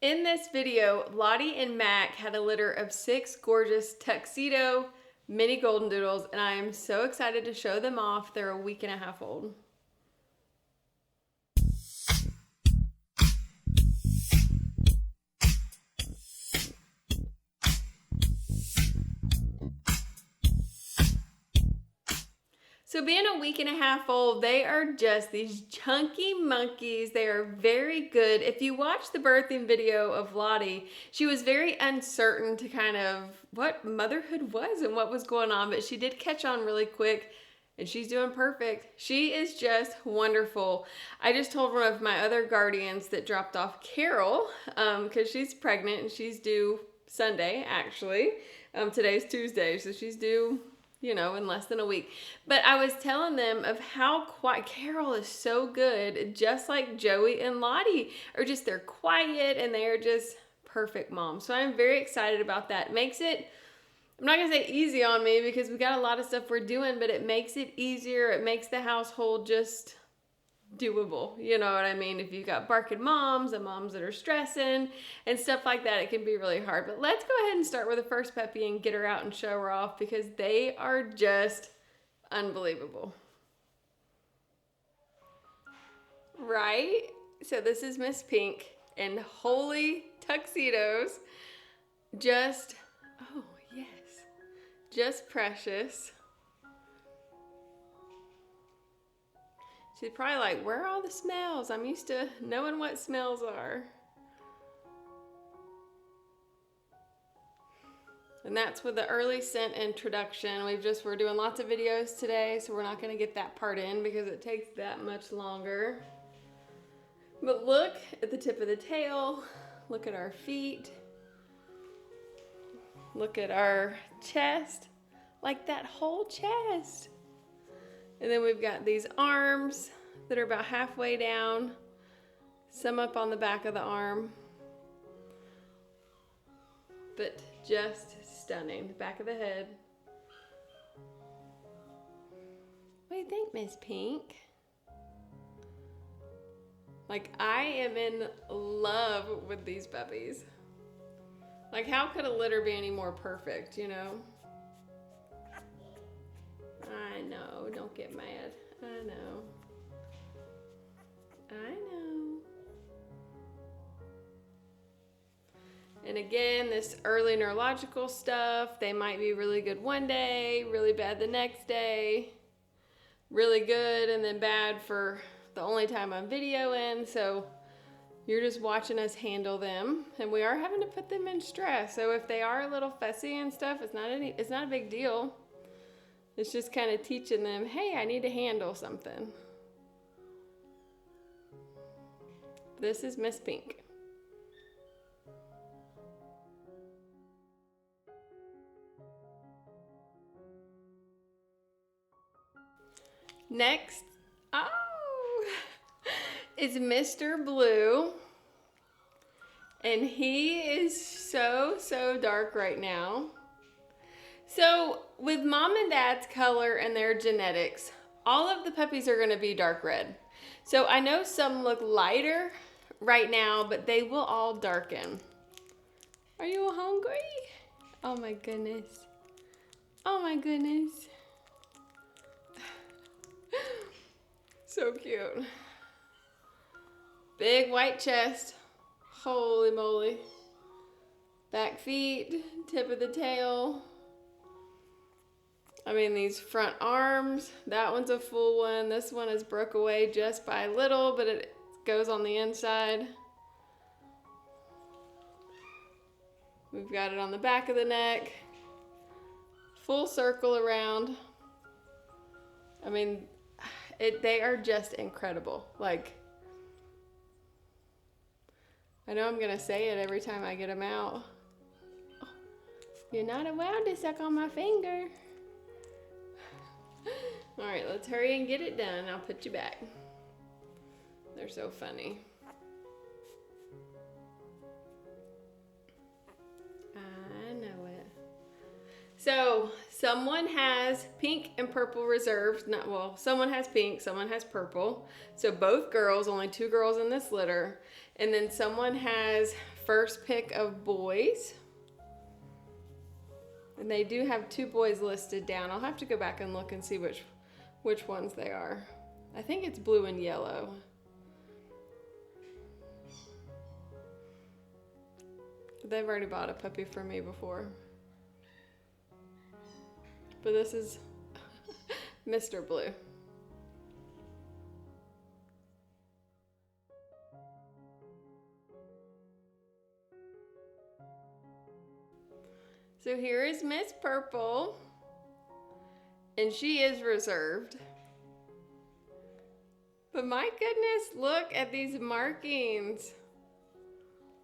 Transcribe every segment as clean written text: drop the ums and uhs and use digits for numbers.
In this video, Lottie and Mac had a litter of 6 gorgeous tuxedo mini golden doodles, and I am so excited to show them off. They're a week and a half old. So being a week and a half old, they are just these chunky monkeys. They are very good. If you watch the birthing video of Lottie, she was very uncertain to kind of what motherhood was and what was going on, but she did catch on really quick and she's doing perfect. She is just wonderful. I just told one of my other guardians that dropped off Carol, because she's pregnant and she's due Sunday, actually. Today's Tuesday, so she's due, you know, in less than a week. But I was telling them of how quiet Carol is. So good, just like Joey and Lottie are just, they're quiet and they are just perfect moms. So I'm very excited about that. It makes it, I'm not gonna say easy on me because we got a lot of stuff we're doing, but it makes it easier. It makes the household just doable, you know what I mean? If you've got barking moms and moms that are stressing and stuff like that, it can be really hard. But let's go ahead and start with the first puppy and get her out and show her off because they are just unbelievable. Right? So this is Miss Pink in holy tuxedos. Just, oh yes, just precious. She's probably like, where are all the smells? I'm used to knowing what smells are. And that's with the early scent introduction. We're doing lots of videos today, so we're not gonna get that part in because it takes that much longer. But look at the tip of the tail. Look at our feet. Look at our chest. Like that whole chest. And then we've got these arms that are about halfway down, some up on the back of the arm, but just stunning. The back of the head. What do you think, Miss Pink? Like, I am in love with these puppies. Like, how could a litter be any more perfect, you know? I know, don't get mad. I know. I know. And again, this early neurological stuff, they might be really good one day, really bad the next day, really good and then bad for the only time I'm videoing. So you're just watching us handle them, and we are having to put them in stress. So if they are a little fussy and stuff, it's not a big deal. It's just kind of teaching them, hey, I need to handle something. This is Miss Pink. Next, is Mr. Blue. And he is so dark right now. So with mom and dad's color and their genetics, all of the puppies are gonna be dark red. So I know some look lighter right now, but they will all darken. Are you hungry? Oh my goodness. Oh my goodness. So cute. Big white chest. Holy moly. Back feet, tip of the tail. I mean, these front arms, that one's a full one. This one is broke away just by a little, but it goes on the inside. We've got it on the back of the neck. Full circle around. I mean, they are just incredible. Like, I know I'm gonna say it every time I get them out. Oh, you're not allowed to suck on my finger. All right, let's hurry and get it done. I'll put you back. They're so funny. I know it. So someone has pink and purple reserved. Someone has pink, someone has purple. So both girls, only 2 girls in this litter. And then someone has first pick of boys. And they do have 2 boys listed down. I'll have to go back and look and see which ones they are. I think it's blue and yellow. They've already bought a puppy for me before. But this is Mr. Blue. So here is Miss Purple, and she is reserved. But my goodness, look at these markings.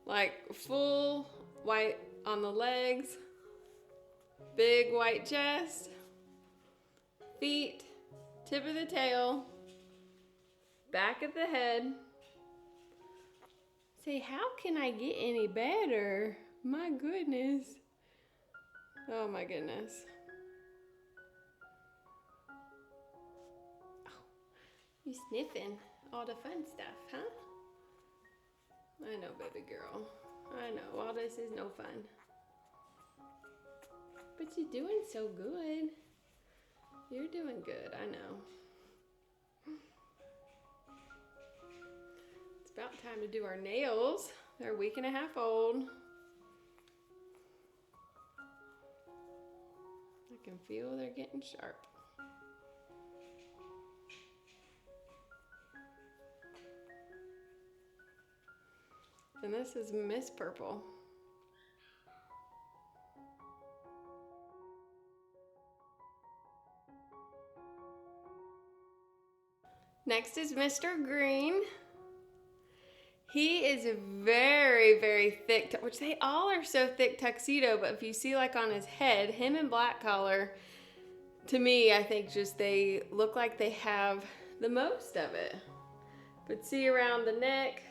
Like full white on the legs, big white chest, feet, tip of the tail, back of the head. Say, how can I get any better? My goodness. Oh my goodness. Oh, you sniffing all the fun stuff, huh? I know, baby girl. I know, all this is no fun. But you're doing so good. You're doing good, I know. It's about time to do our nails. They're a week and a half old. I can feel they're getting sharp. And this is Miss Purple. Next is Mr. Green. He is very, very thick, which they all are so thick tuxedo, but if you see like on his head, him and black collar, to me, I think just they look like they have the most of it. But see around the neck,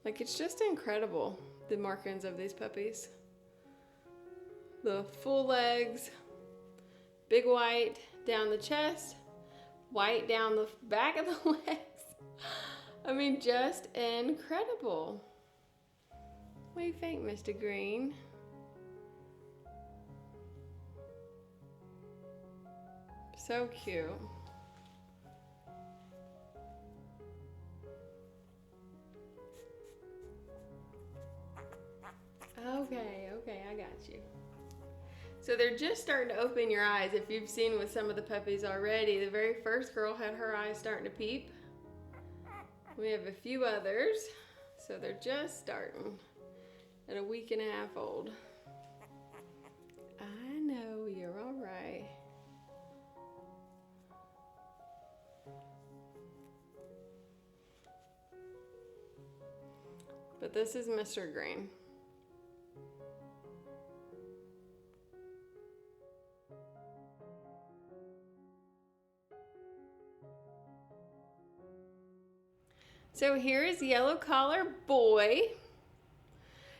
like it's just incredible, the markings of these puppies. The full legs, big white down the chest, white down the back of the legs. I mean, just incredible. What do you think, Mr. Green? So cute. Okay, I got you. So they're just starting to open your eyes. If you've seen with some of the puppies already, the very first girl had her eyes starting to peep. We have a few others, so they're just starting at a week and a half old. I know, you're all right. But this is Mr. Green. So here is Yellow Collar Boy.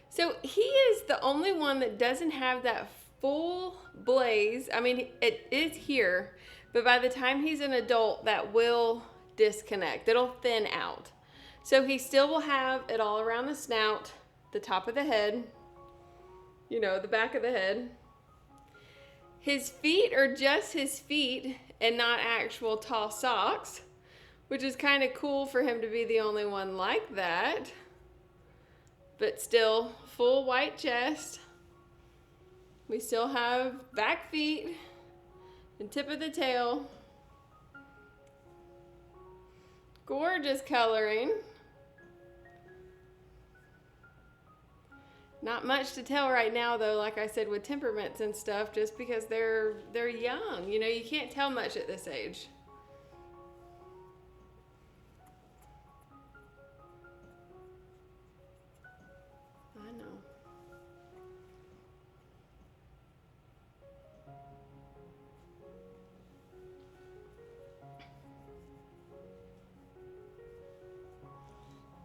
So he is the only one that doesn't have that full blaze. I mean, it is here, but by the time he's an adult, that will disconnect. It'll thin out. So he still will have it all around the snout, the top of the head, you know, the back of the head. His feet are just his feet and not actual tall socks, which is kind of cool for him to be the only one like that. But still, full white chest. We still have back feet and tip of the tail. Gorgeous coloring. Not much to tell right now though, like I said, with temperaments and stuff, just because they're young. You know, you can't tell much at this age. I know.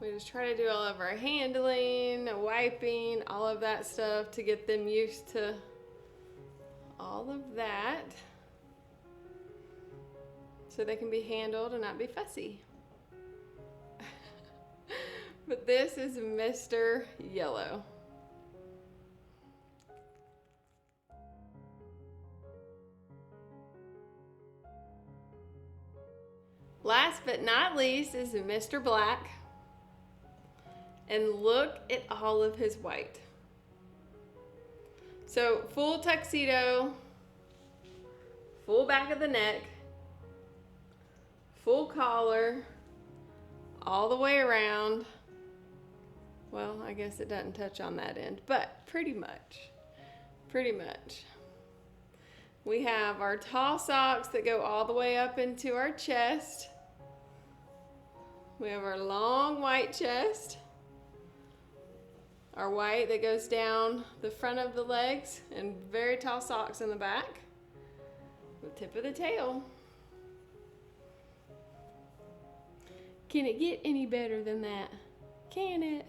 We just try to do all of our handling, wiping, all of that stuff to get them used to all of that so they can be handled and not be fussy. But this is Mr. Yellow. Last but not least is Mr. Black. And look at all of his white. So full tuxedo, full back of the neck, full collar, all the way around. Well, I guess it doesn't touch on that end, but pretty much. We have our tall socks that go all the way up into our chest. We have our long white chest. Our white that goes down the front of the legs, and very tall socks in the back. The tip of the tail. Can it get any better than that? Can it?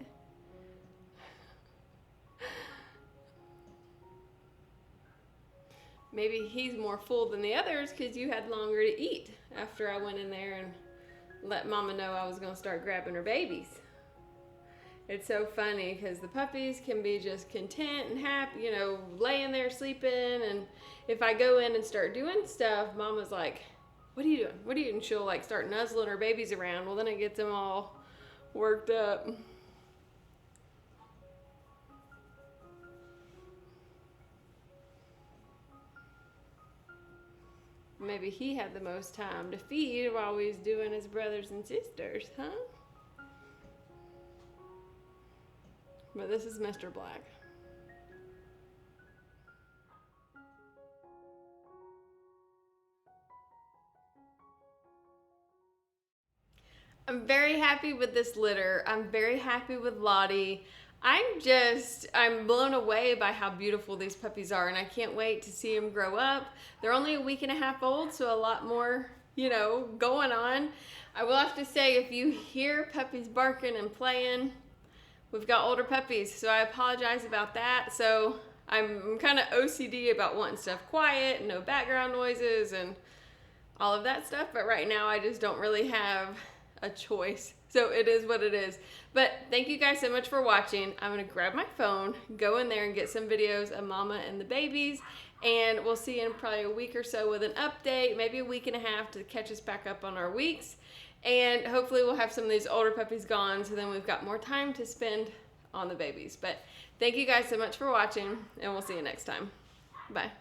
Maybe he's more full than the others because you had longer to eat after I went in there and let Mama know I was going to start grabbing her babies. It's so funny because the puppies can be just content and happy, you know, laying there sleeping. And if I go in and start doing stuff, Mama's like, what are you doing? What are you doing? And she'll like start nuzzling her babies around. Well, then it gets them all worked up. Maybe he had the most time to feed while he was doing his brothers and sisters, huh? But this is Mr. Black. I'm very happy with this litter. I'm very happy with Lottie. I'm blown away by how beautiful these puppies are, and I can't wait to see them grow up. They're only a week and a half old, so a lot more, you know, going on. I will have to say, if you hear puppies barking and playing, we've got older puppies, so I apologize about that. So I'm kind of OCD about wanting stuff quiet and no background noises and all of that stuff, but right now I just don't really have a choice. So it is what it is. But thank you guys so much for watching. I'm gonna grab my phone, go in there and get some videos of Mama and the babies, and we'll see you in probably a week or so with an update, maybe a week and a half to catch us back up on our weeks. And hopefully we'll have some of these older puppies gone, so then we've got more time to spend on the babies. But thank you guys so much for watching, and we'll see you next time. Bye.